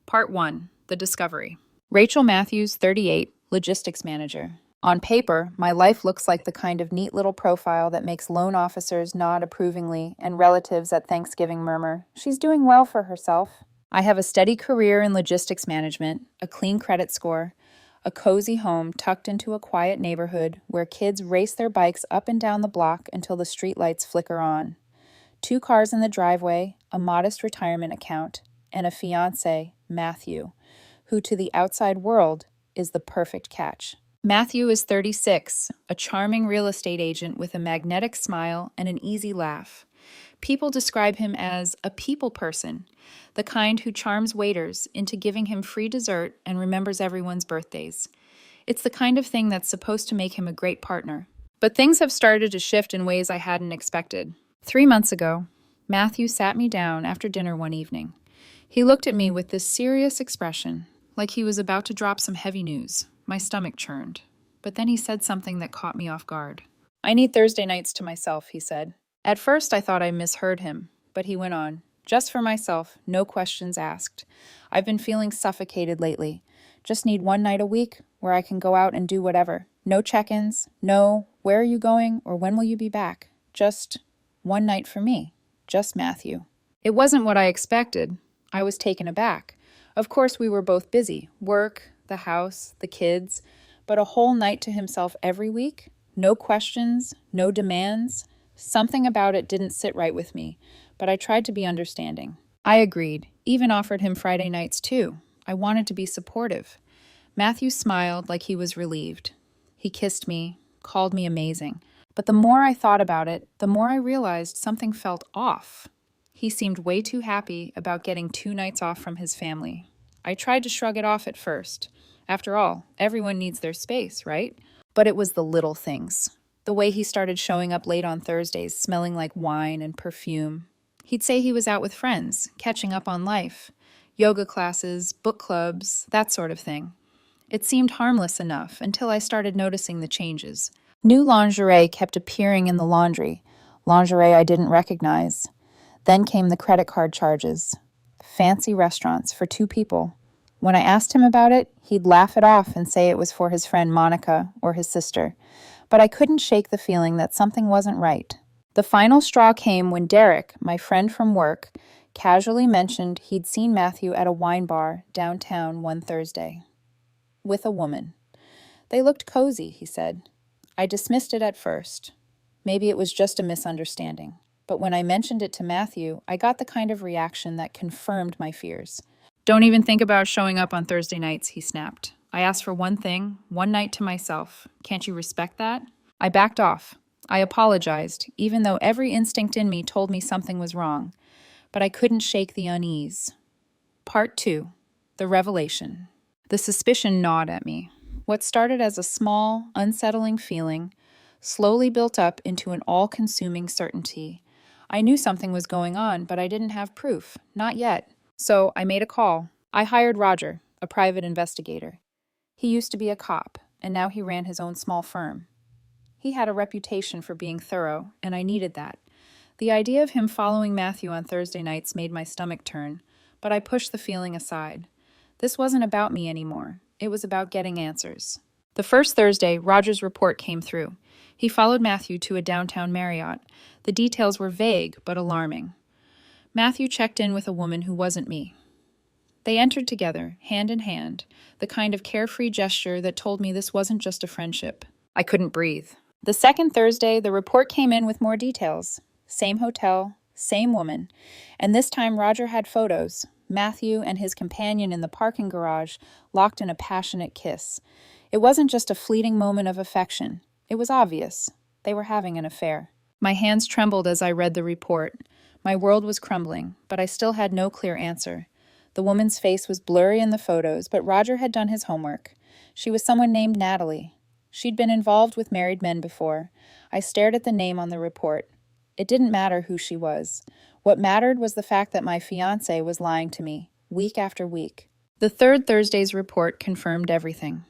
Part 1. The Discovery. Rachel Matthews, 38, logistics manager. On paper, my life looks like the kind of neat little profile that makes loan officers nod approvingly and relatives at Thanksgiving murmur, "She's doing well for herself." I have a steady career in logistics management, a clean credit score, a cozy home tucked into a quiet neighborhood where kids race their bikes up and down the block until the streetlights flicker on. 2 cars in the driveway, a modest retirement account, and a fiancé, Matthew, who to the outside world is the perfect catch. Matthew is 36, a charming real estate agent with a magnetic smile and an easy laugh. People describe him as a people person, the kind who charms waiters into giving him free dessert and remembers everyone's birthdays. It's the kind of thing that's supposed to make him a great partner. But things have started to shift in ways I hadn't expected. 3 months ago, Matthew sat me down after dinner one evening. He looked at me with this serious expression, like he was about to drop some heavy news. My stomach churned. But then he said something that caught me off guard. "I need Thursday nights to myself," he said. At first, I thought I misheard him, but he went on. "Just for myself, no questions asked. I've been feeling suffocated lately. Just need one night a week where I can go out and do whatever. No check-ins, no, where are you going or when will you be back? Just one night for me. Just Matthew." It wasn't what I expected. I was taken aback. Of course, we were both busy. Work, the house, the kids. But a whole night to himself every week? No questions, no demands. Something about it didn't sit right with me, but I tried to be understanding. I agreed, even offered him Friday nights too. I wanted to be supportive. Matthew smiled like he was relieved. He kissed me, called me amazing. But the more I thought about it, the more I realized something felt off. He seemed way too happy about getting 2 nights off from his family. I tried to shrug it off at first. After all, everyone needs their space, right? But it was the little things. The way he started showing up late on Thursdays, smelling like wine and perfume. He'd say he was out with friends, catching up on life. Yoga classes, book clubs, that sort of thing. It seemed harmless enough until I started noticing the changes. New lingerie kept appearing in the laundry, lingerie I didn't recognize. Then came the credit card charges. Fancy restaurants for 2 people. When I asked him about it, he'd laugh it off and say it was for his friend Monica or his sister. But I couldn't shake the feeling that something wasn't right. The final straw came when Derek, my friend from work, casually mentioned he'd seen Matthew at a wine bar downtown one Thursday. With a woman. They looked cozy, he said. I dismissed it at first. Maybe it was just a misunderstanding. But when I mentioned it to Matthew, I got the kind of reaction that confirmed my fears. "Don't even think about showing up on Thursday nights," he snapped. "I asked for one thing, one night to myself. Can't you respect that?" I backed off. I apologized, even though every instinct in me told me something was wrong. But I couldn't shake the unease. Part 2. The Revelation. The suspicion gnawed at me. What started as a small, unsettling feeling slowly built up into an all-consuming certainty. I knew something was going on, but I didn't have proof. Not yet. So I made a call. I hired Roger, a private investigator. He used to be a cop, and now he ran his own small firm. He had a reputation for being thorough, and I needed that. The idea of him following Matthew on Thursday nights made my stomach turn, but I pushed the feeling aside. This wasn't about me anymore. It was about getting answers. The first Thursday, Roger's report came through. He followed Matthew to a downtown Marriott. The details were vague but alarming. Matthew checked in with a woman who wasn't me. They entered together, hand in hand, the kind of carefree gesture that told me this wasn't just a friendship. I couldn't breathe. The second Thursday, the report came in with more details. Same hotel, same woman. And this time Roger had photos. Matthew and his companion in the parking garage, locked in a passionate kiss. It wasn't just a fleeting moment of affection. It was obvious. They were having an affair. My hands trembled as I read the report. My world was crumbling, but I still had no clear answer. The woman's face was blurry in the photos, but Roger had done his homework. She was someone named Natalie. She'd been involved with married men before. I stared at the name on the report. It didn't matter who she was. What mattered was the fact that my fiancé was lying to me, week after week. The third Thursday's report confirmed everything.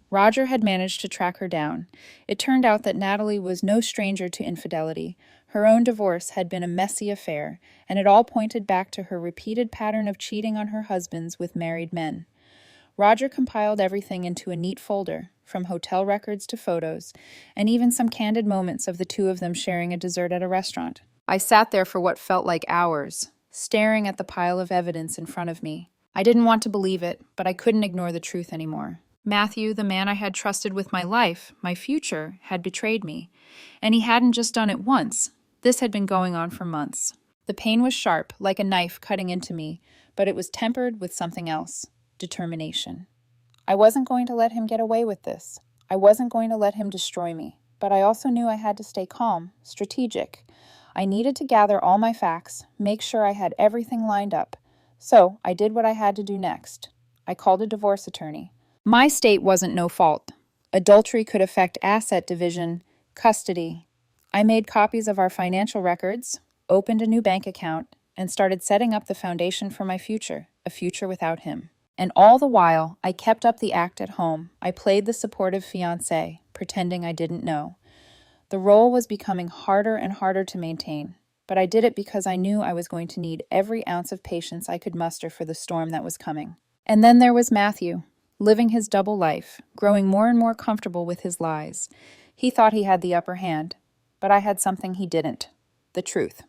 Roger had managed to track her down. It turned out that Natalie was no stranger to infidelity. Her own divorce had been a messy affair, and it all pointed back to her repeated pattern of cheating on her husbands with married men. Roger compiled everything into a neat folder, from hotel records to photos, and even some candid moments of the two of them sharing a dessert at a restaurant. I sat there for what felt like hours, staring at the pile of evidence in front of me. I didn't want to believe it, but I couldn't ignore the truth anymore. Matthew, the man I had trusted with my life, my future, had betrayed me. And he hadn't just done it once. This had been going on for months. The pain was sharp, like a knife cutting into me, but it was tempered with something else: determination. I wasn't going to let him get away with this. I wasn't going to let him destroy me. But I also knew I had to stay calm, strategic. I needed to gather all my facts, make sure I had everything lined up. So I did what I had to do next. I called a divorce attorney. My state wasn't no fault. Adultery could affect asset division, custody. I made copies of our financial records, opened a new bank account, and started setting up the foundation for my future, a future without him. And all the while, I kept up the act at home. I played the supportive fiancé, pretending I didn't know. The role was becoming harder and harder to maintain, but I did it because I knew I was going to need every ounce of patience I could muster for the storm that was coming. And then there was Matthew, living his double life, growing more and more comfortable with his lies. He thought he had the upper hand, but I had something he didn't: the truth.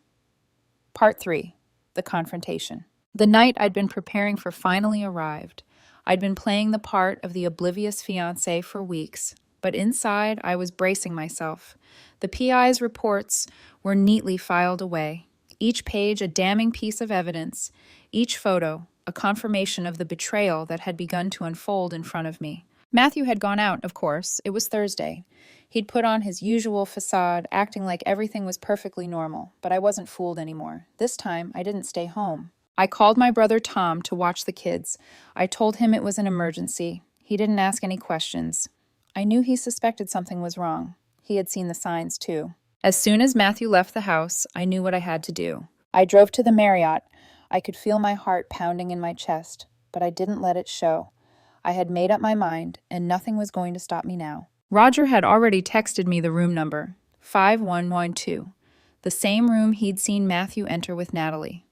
Part 3. The confrontation. The night I'd been preparing for finally arrived. I'd been playing the part of the oblivious fiancé for weeks, but inside I was bracing myself. The PI's reports were neatly filed away, each page a damning piece of evidence, each photo a confirmation of the betrayal that had begun to unfold in front of me. Matthew had gone out, of course. It was Thursday. He'd put on his usual facade, acting like everything was perfectly normal, but I wasn't fooled anymore. This time, I didn't stay home. I called my brother Tom to watch the kids. I told him it was an emergency. He didn't ask any questions. I knew he suspected something was wrong. He had seen the signs, too. As soon as Matthew left the house, I knew what I had to do. I drove to the Marriott. I could feel my heart pounding in my chest, but I didn't let it show. I had made up my mind, and nothing was going to stop me now. Roger had already texted me the room number, 5112, the same room he'd seen Matthew enter with Natalie.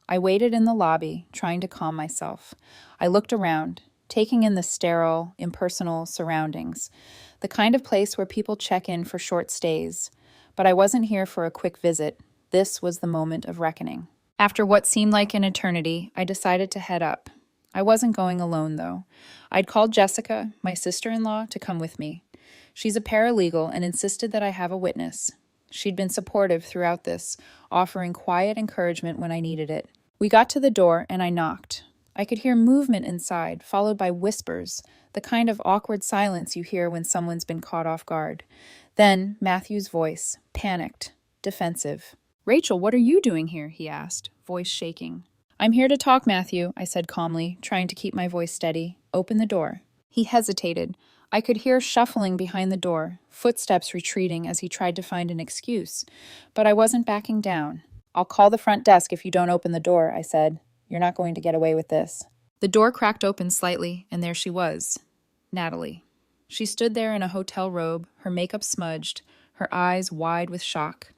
I waited in the lobby, trying to calm myself. I looked around, taking in the sterile, impersonal surroundings, the kind of place where people check in for short stays. But I wasn't here for a quick visit. This was the moment of reckoning. After what seemed like an eternity, I decided to head up. I wasn't going alone, though. I'd called Jessica, my sister-in-law, to come with me. She's a paralegal and insisted that I have a witness. She'd been supportive throughout this, offering quiet encouragement when I needed it. We got to the door and I knocked. I could hear movement inside, followed by whispers, the kind of awkward silence you hear when someone's been caught off guard. Then Matthew's voice, panicked, defensive. "Rachel, what are you doing here?" he asked, voice shaking. "I'm here to talk, Matthew," I said calmly, trying to keep my voice steady. "Open the door." He hesitated. I could hear shuffling behind the door, footsteps retreating as he tried to find an excuse. But I wasn't backing down. "I'll call the front desk if you don't open the door," I said. "You're not going to get away with this." The door cracked open slightly, and there she was, Natalie. She stood there in a hotel robe, her makeup smudged, her eyes wide with shock.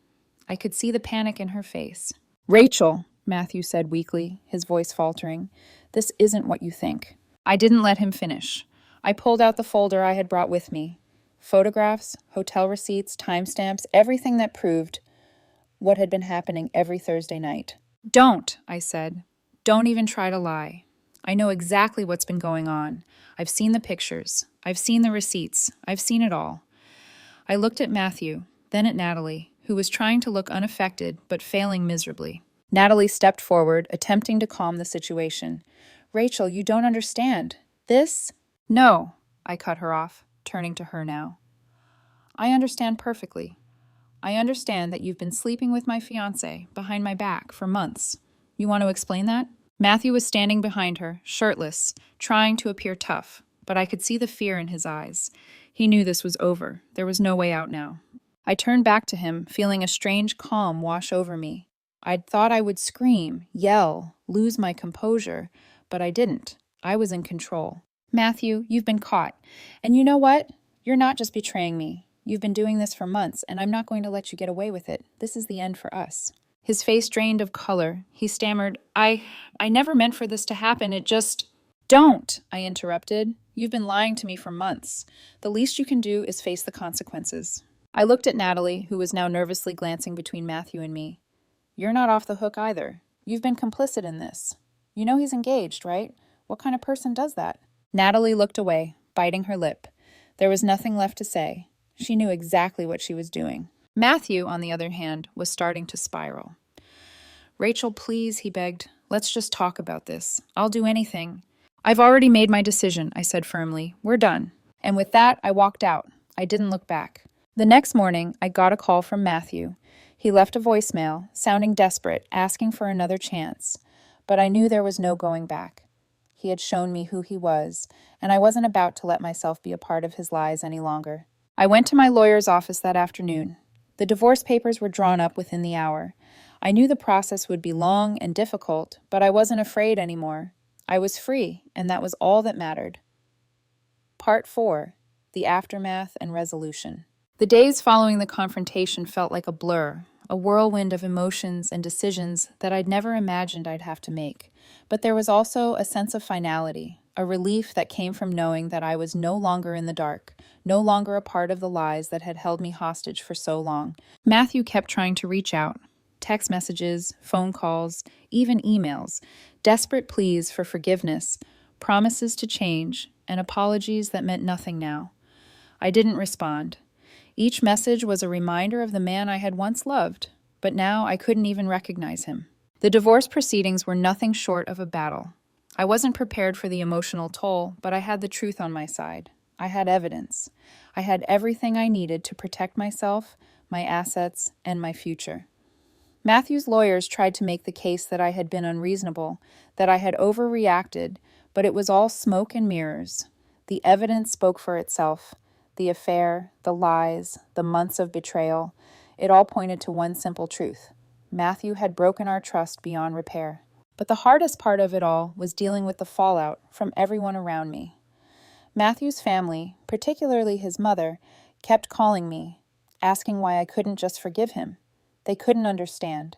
I could see the panic in her face. "Rachel," Matthew said weakly, his voice faltering, "this isn't what you think." I didn't let him finish. I pulled out the folder I had brought with me. Photographs, hotel receipts, timestamps, everything that proved what had been happening every Thursday night. "Don't," I said. "Don't even try to lie. I know exactly what's been going on. I've seen the pictures. I've seen the receipts. I've seen it all." I looked at Matthew, then at Natalie, who was trying to look unaffected but failing miserably. Natalie stepped forward, attempting to calm the situation. "Rachel, you don't understand. This—" "No," I cut her off, turning to her now. "I understand perfectly. I understand that you've been sleeping with my fiancé behind my back for months. You want to explain that?" Matthew was standing behind her, shirtless, trying to appear tough, but I could see the fear in his eyes. He knew this was over. There was no way out now. I turned back to him, feeling a strange calm wash over me. I'd thought I would scream, yell, lose my composure, but I didn't. I was in control. "Matthew, you've been caught. And you know what? You're not just betraying me. You've been doing this for months, and I'm not going to let you get away with it. This is the end for us." His face drained of color. He stammered, I never meant for this to happen. It just... Don't, I interrupted. You've been lying to me for months. The least you can do is face the consequences. I looked at Natalie, who was now nervously glancing between Matthew and me. You're not off the hook either. You've been complicit in this. You know he's engaged, right? What kind of person does that? Natalie looked away, biting her lip. There was nothing left to say. She knew exactly what she was doing. Matthew, on the other hand, was starting to spiral. Rachel, please, he begged. Let's just talk about this. I'll do anything. I've already made my decision, I said firmly. We're done. And with that, I walked out. I didn't look back. The next morning, I got a call from Matthew. He left a voicemail, sounding desperate, asking for another chance. But I knew there was no going back. He had shown me who he was, and I wasn't about to let myself be a part of his lies any longer. I went to my lawyer's office that afternoon. The divorce papers were drawn up within the hour. I knew the process would be long and difficult, but I wasn't afraid anymore. I was free, and that was all that mattered. Part 4. The Aftermath and Resolution. The days following the confrontation felt like a blur, a whirlwind of emotions and decisions that I'd never imagined I'd have to make. But there was also a sense of finality, a relief that came from knowing that I was no longer in the dark, no longer a part of the lies that had held me hostage for so long. Matthew kept trying to reach out. Text messages, phone calls, even emails, desperate pleas for forgiveness, promises to change, and apologies that meant nothing now. I didn't respond. Each message was a reminder of the man I had once loved, but now I couldn't even recognize him. The divorce proceedings were nothing short of a battle. I wasn't prepared for the emotional toll, but I had the truth on my side. I had evidence. I had everything I needed to protect myself, my assets, and my future. Matthew's lawyers tried to make the case that I had been unreasonable, that I had overreacted, but it was all smoke and mirrors. The evidence spoke for itself. The affair, the lies, the months of betrayal, it all pointed to one simple truth. Matthew had broken our trust beyond repair. But the hardest part of it all was dealing with the fallout from everyone around me. Matthew's family, particularly his mother, kept calling me, asking why I couldn't just forgive him. They couldn't understand.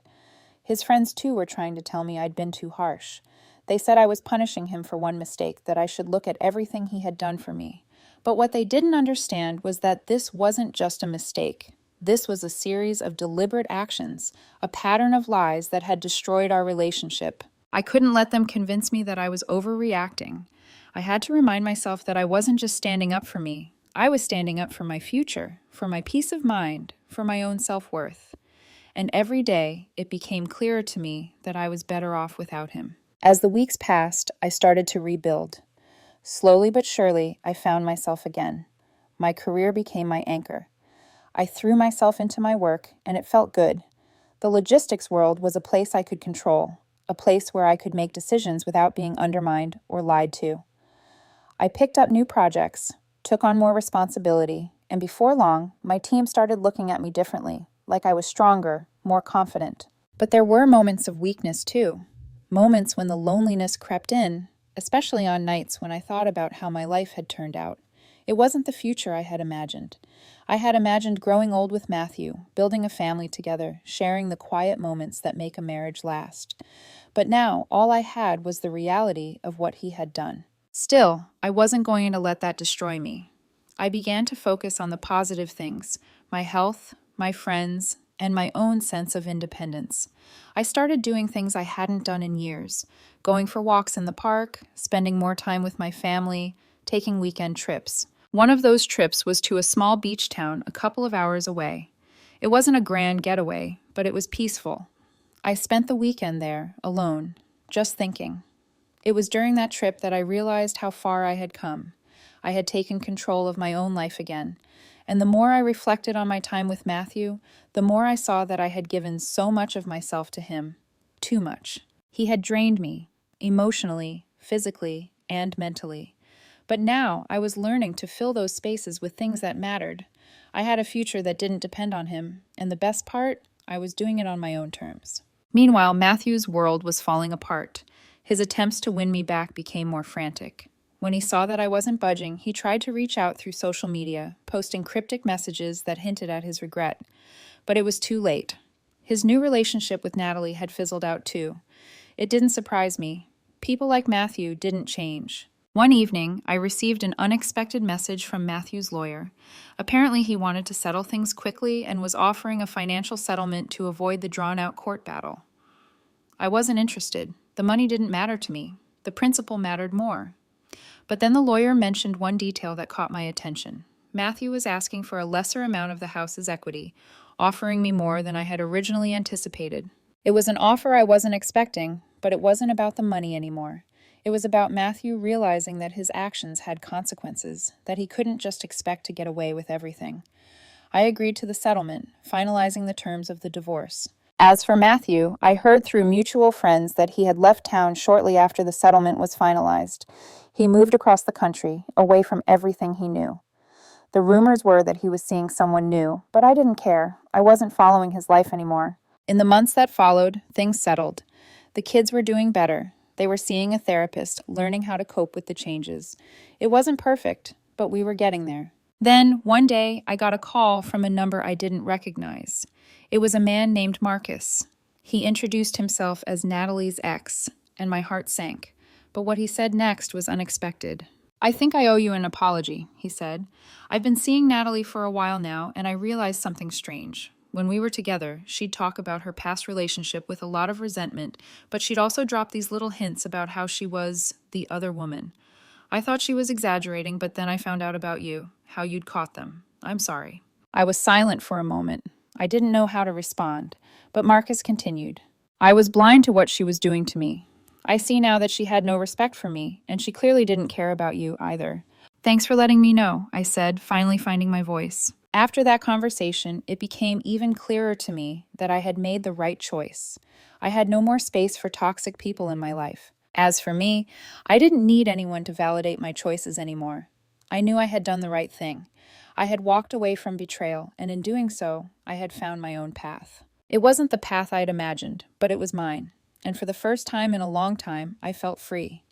His friends, too, were trying to tell me I'd been too harsh. They said I was punishing him for one mistake, that I should look at everything he had done for me. But what they didn't understand was that this wasn't just a mistake. This was a series of deliberate actions, a pattern of lies that had destroyed our relationship. I couldn't let them convince me that I was overreacting. I had to remind myself that I wasn't just standing up for me. I was standing up for my future, for my peace of mind, for my own self-worth. And every day, it became clearer to me that I was better off without him. As the weeks passed, I started to rebuild. Slowly but surely, I found myself again. My career became my anchor. I threw myself into my work, and it felt good. The logistics world was a place I could control, a place where I could make decisions without being undermined or lied to. I picked up new projects, took on more responsibility, and before long, my team started looking at me differently, like I was stronger, more confident. But there were moments of weakness, too. Moments when the loneliness crept in, especially on nights when I thought about how my life had turned out. It wasn't the future I had imagined. I had imagined growing old with Matthew, building a family together, sharing the quiet moments that make a marriage last. But now, all I had was the reality of what he had done. Still, I wasn't going to let that destroy me. I began to focus on the positive things, my health, my friends, and my own sense of independence. I started doing things I hadn't done in years, going for walks in the park, spending more time with my family, taking weekend trips. One of those trips was to a small beach town a couple of hours away. It wasn't a grand getaway, but it was peaceful. I spent the weekend there, alone, just thinking. It was during that trip that I realized how far I had come. I had taken control of my own life again. And the more I reflected on my time with Matthew, the more I saw that I had given so much of myself to him. Too much. He had drained me, emotionally, physically, and mentally. But now I was learning to fill those spaces with things that mattered. I had a future that didn't depend on him, and the best part, I was doing it on my own terms. Meanwhile, Matthew's world was falling apart. His attempts to win me back became more frantic. When he saw that I wasn't budging, he tried to reach out through social media, posting cryptic messages that hinted at his regret. But it was too late. His new relationship with Natalie had fizzled out too. It didn't surprise me. People like Matthew didn't change. One evening, I received an unexpected message from Matthew's lawyer. Apparently, he wanted to settle things quickly and was offering a financial settlement to avoid the drawn-out court battle. I wasn't interested. The money didn't matter to me. The principle mattered more. But then the lawyer mentioned one detail that caught my attention. Matthew was asking for a lesser amount of the house's equity, offering me more than I had originally anticipated. It was an offer I wasn't expecting, but it wasn't about the money anymore. It was about Matthew realizing that his actions had consequences, that he couldn't just expect to get away with everything. I agreed to the settlement, finalizing the terms of the divorce. As for Matthew, I heard through mutual friends that he had left town shortly after the settlement was finalized. He moved across the country, away from everything he knew. The rumors were that he was seeing someone new, but I didn't care. I wasn't following his life anymore. In the months that followed, things settled. The kids were doing better. They were seeing a therapist, learning how to cope with the changes. It wasn't perfect, but we were getting there. Then, one day, I got a call from a number I didn't recognize. It was a man named Marcus. He introduced himself as Natalie's ex, and my heart sank. But what he said next was unexpected. "I think I owe you an apology," he said. "I've been seeing Natalie for a while now, and I realized something strange. When we were together, she'd talk about her past relationship with a lot of resentment, but she'd also drop these little hints about how she was the other woman. I thought she was exaggerating, but then I found out about you, how you'd caught them. I'm sorry." I was silent for a moment. I didn't know how to respond, but Marcus continued. "I was blind to what she was doing to me. I see now that she had no respect for me, and she clearly didn't care about you either." "Thanks for letting me know," I said, finally finding my voice. After that conversation, it became even clearer to me that I had made the right choice. I had no more space for toxic people in my life. As for me, I didn't need anyone to validate my choices anymore. I knew I had done the right thing. I had walked away from betrayal, and in doing so, I had found my own path. It wasn't the path I'd imagined, but it was mine. And for the first time in a long time, I felt free.